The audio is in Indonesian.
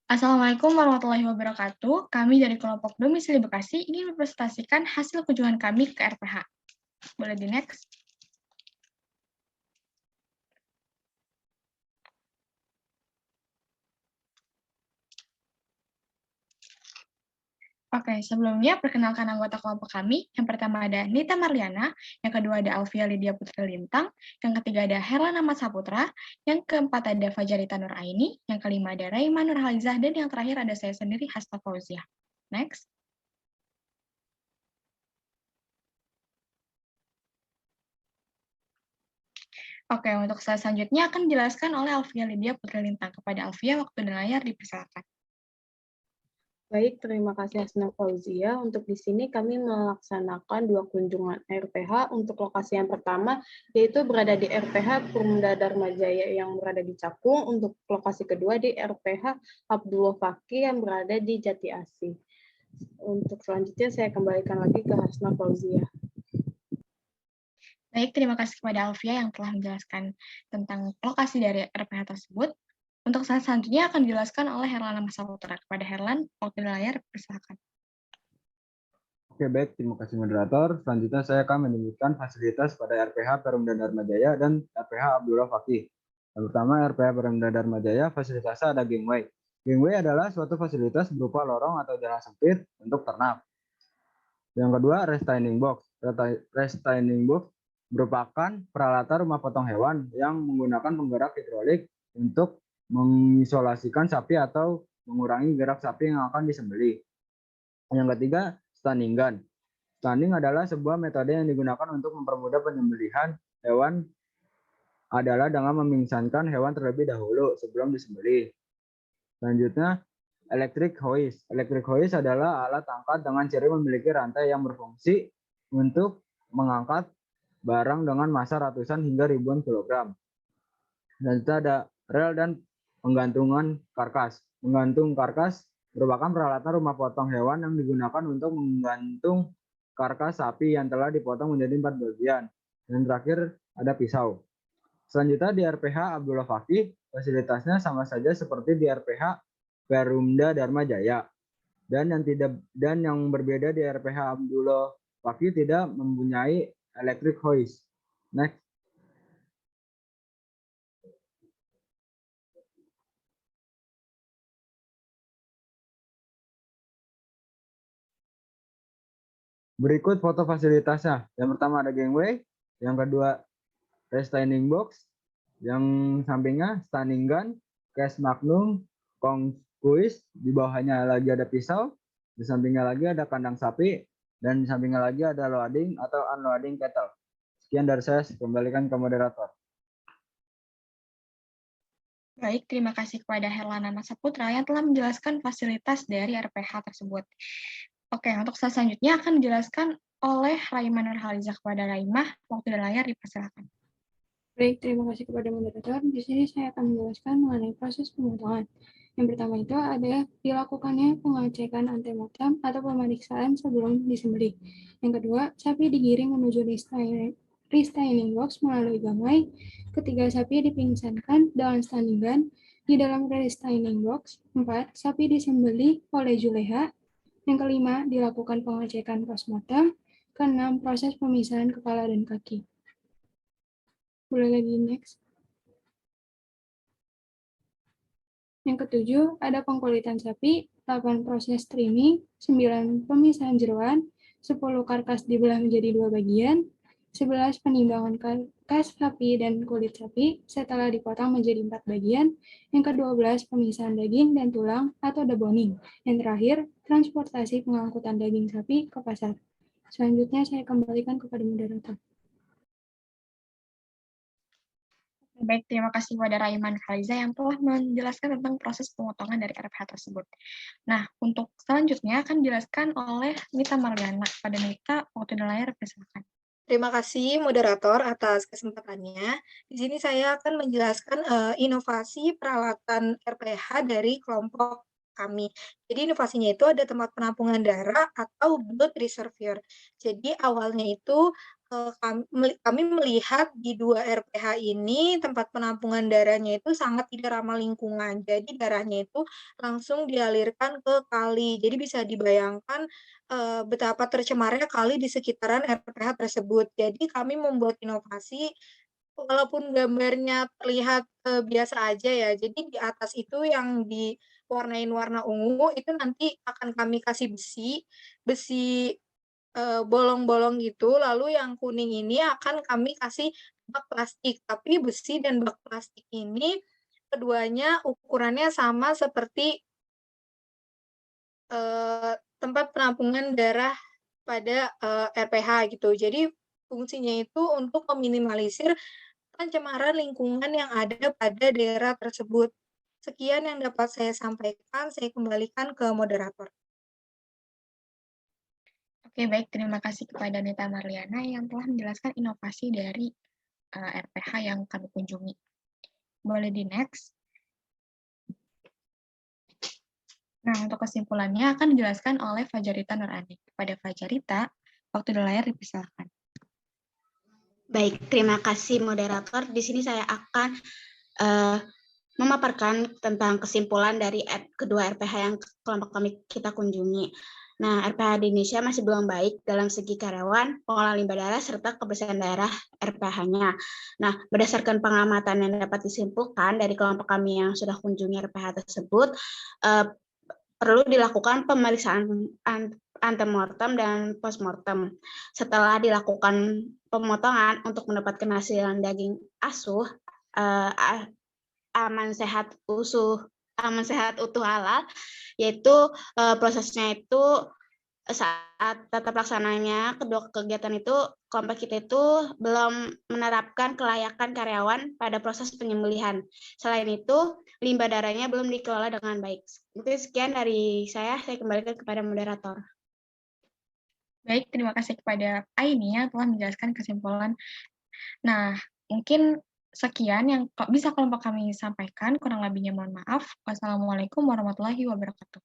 Assalamualaikum warahmatullahi wabarakatuh. Kami dari kelompok domisili Bekasi ingin mempresentasikan hasil kunjungan kami ke RPH. Boleh di next? Oke, sebelumnya perkenalkan anggota kelompok kami. Yang pertama ada Nita Marliana, yang kedua ada Alfia Lydia Putri Lintang, yang ketiga ada Herlana Saputra, yang keempat ada Fajarita Nur Aini, yang kelima ada Raima Nurhalizah, dan yang terakhir ada saya sendiri, Hasta Fauziah. Next. Oke, untuk slide selanjutnya akan dijelaskan oleh Alfia Lydia Putri Lintang. Kepada Alfia, waktu dan layar dipersilakan. Baik, terima kasih Hasna Fauzia. Untuk di sini kami melaksanakan 2 kunjungan RPH. Untuk lokasi yang pertama, yaitu berada di RPH Perumda Dharma Jaya yang berada di Cakung. Untuk lokasi kedua di RPH Abdullah Fakih yang berada di Jati Asih. Untuk selanjutnya saya kembalikan lagi ke Hasna Fauzia. Baik, terima kasih kepada Alfia yang telah menjelaskan tentang lokasi dari RPH tersebut. Untuk slide selanjutnya akan dijelaskan oleh Herlan Saputra. Kepada Herlan, waktu di layar, persilakan. Oke, baik. Terima kasih, moderator. Selanjutnya saya akan menyebutkan fasilitas pada RPH Perumda Dharma Jaya dan RPH Abdullah Fakih. Yang pertama, RPH Perumda Dharma Jaya, fasilitasnya ada gangway. Gangway adalah suatu fasilitas berupa lorong atau jalan sempit untuk ternak. Yang kedua, restraining box. Restraining box merupakan peralatan rumah potong hewan yang menggunakan penggerak hidrolik untuk mengisolasikan sapi atau mengurangi gerak sapi yang akan disembelih. Yang ketiga, stunning gun. Stunning adalah sebuah metode yang digunakan untuk mempermudah penyembelihan hewan adalah dengan memingsankan hewan terlebih dahulu sebelum disembelih. Selanjutnya, electric hoist. Electric hoist adalah alat angkat dengan ciri memiliki rantai yang berfungsi untuk mengangkat barang dengan massa ratusan hingga ribuan kilogram. Selanjutnya ada rel dan penggantungan karkas. Menggantung karkas merupakan peralatan rumah potong hewan yang digunakan untuk menggantung karkas sapi yang telah dipotong menjadi 4 bagian. Dan terakhir ada pisau. Selanjutnya di RPH Abdullah Fakih, fasilitasnya sama saja seperti di RPH Perumda Dharma Jaya. Dan yang berbeda di RPH Abdullah Fakih tidak mempunyai electric hoist. Next. Berikut foto fasilitasnya. Yang pertama ada gangway, yang kedua restraining box, yang sampingnya stunning gun, case magnum, kongkuis, di bawahnya lagi ada pisau, di sampingnya lagi ada kandang sapi, dan di sampingnya lagi ada loading atau unloading kettle. Sekian dari saya, kembalikan ke moderator. Baik, terima kasih kepada Herlana Saputra yang telah menjelaskan fasilitas dari RPH tersebut. Oke, untuk slide selanjutnya akan dijelaskan oleh Raima Nurhalizah. Kepada Raimah, waktu dan layar dipersilakan. Baik, terima kasih kepada moderator. Di sini saya akan menjelaskan mengenai proses pemotongan. Yang pertama itu ada dilakukannya pengecekan antemortem atau pemeriksaan sebelum disembelih. Yang kedua, sapi digiring menuju restaining box melalui gangway. Ketiga, sapi dipingsankan dengan stunning gun di dalam restaining box. 4, sapi disembelih oleh juleha. Yang kelima, dilakukan pengecekan postmortem. Keenam, proses pemisahan kepala dan kaki. Boleh lagi next. Yang ketujuh, ada pengkulitan sapi, 8 proses trimming, 9 pemisahan jeroan, 10 karkas dibelah menjadi 2 bagian, 11 penimbangan karkas sapi dan kulit sapi setelah dipotong menjadi 4 bagian, yang ke-12 pemisahan daging dan tulang atau deboning, yang terakhir transportasi pengangkutan daging sapi ke pasar. Selanjutnya saya kembalikan kepada moderator. Baik, terima kasih kepada Raiman Faiza yang telah menjelaskan tentang proses pemotongan dari RPH tersebut. Nah, untuk selanjutnya akan dijelaskan oleh Nita Marliana. Pada Nita, waktu dan layar, persilakan. Terima kasih moderator atas kesempatannya. Di sini saya akan menjelaskan inovasi peralatan RPH dari kelompok kami. Jadi inovasinya itu ada tempat penampungan darah atau blood reservoir. Jadi awalnya itu kami melihat di 2 RPH ini tempat penampungan darahnya itu sangat tidak ramah lingkungan. Jadi darahnya itu langsung dialirkan ke kali. Jadi bisa dibayangkan, betapa tercemarnya kali di sekitaran RPH tersebut. Jadi kami membuat inovasi, walaupun gambarnya terlihat, biasa aja ya, jadi di atas itu yang diwarnain warna ungu, itu nanti akan kami kasih besi, besi bolong-bolong gitu, lalu yang kuning ini akan kami kasih bak plastik, tapi besi dan bak plastik ini keduanya ukurannya sama seperti, tempat penampungan darah pada, RPH gitu. Jadi fungsinya itu untuk meminimalisir pencemaran lingkungan yang ada pada daerah tersebut. Sekian yang dapat saya sampaikan, saya kembalikan ke moderator. Oke, baik. Terima kasih kepada Nita Marliana yang telah menjelaskan inovasi dari RPH yang kami kunjungi. Boleh di next. Nah, untuk kesimpulannya akan dijelaskan oleh Fajarita Nurani. Kepada Fajarita, waktu di layar dipersilakan. Baik, terima kasih moderator. Di sini saya akan memaparkan tentang kesimpulan dari kedua RPH yang kelompok kami kita kunjungi. Nah, RPH di Indonesia masih belum baik dalam segi karyawan, pengelola limbah darah, serta kebersihan daerah RPH-nya. Nah, berdasarkan pengamatan yang dapat disimpulkan dari kelompok kami yang sudah kunjungi RPH tersebut, perlu dilakukan pemeriksaan antemortem dan postmortem. Setelah dilakukan pemotongan untuk mendapatkan hasil daging asuh, aman sehat utuh halal, yaitu prosesnya itu saat tata pelaksananya kedua kegiatan itu kelompok kita itu belum menerapkan kelayakan karyawan pada proses penyembelihan. Selain itu, limbah darahnya belum dikelola dengan baik. Mungkin sekian dari saya kembalikan kepada moderator. Baik, terima kasih kepada Aini yang telah menjelaskan kesimpulan. Nah, mungkin sekian yang bisa kelompok kami sampaikan, kurang lebihnya mohon maaf. Wassalamualaikum warahmatullahi wabarakatuh.